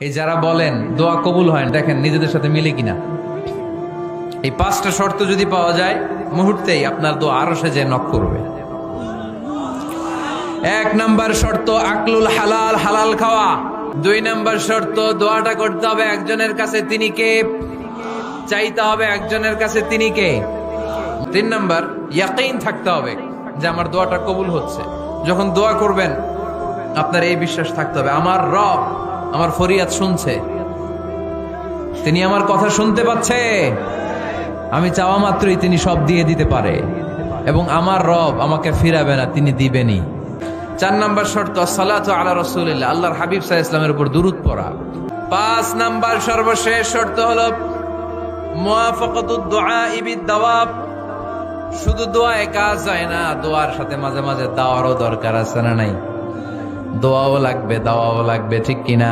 এই যারা বলেন দোয়া কবুল হয় না, দেখেন নিজেদের সাথে মিলে কিনা। এই 5টা শর্ত যদি পাওয়া যায়, মুহূর্তেই আপনার দোয়া আরশে যে নক করবে। 1 নাম্বার শর্ত আকলুল হালাল, হালাল খাওয়া। 2 নাম্বার শর্ত দোয়াটা করতে হবে একজনের কাছে, তিনি কে? চাইতে হবে একজনের কাছে, তিনি কে? 3 নাম্বার ইয়াকিন থাকতে হবে যে আমার দোয়াটা কবুল হচ্ছে। যখন দোয়া করবেন আপনার এই বিশ্বাস থাকতে হবে, আমার রব আমার ফরিয়াদ শুনছে, তিনি আমার কথা শুনতে পাচ্ছে, আমি চাওয়া মাত্রই তিনি সব দিয়ে দিতে পারে, এবং আমার রব আমাকে ফিরাবে না, তিনি দিবেনই। 4 নাম্বার শর্ত সালাতু আলা রাসূলিল্লাহ, আল্লাহর হাবিব সাল্লাল্লাহু আলাইহি ওয়াসাল্লামের উপর দুরূদ পড়া। 5 নাম্বার সর্বশেষ শর্ত হলো মুওয়াফাকাতুদ দুআ বিদ-দাওয়াব। শুধু দোয়ায় কাজ হয় না, দোয়ার সাথে মাঝে মাঝে দাওয়ারও দরকার আছে না নাই? দোয়াও লাগবে, দাওয়াও লাগবে, ঠিক কিনা?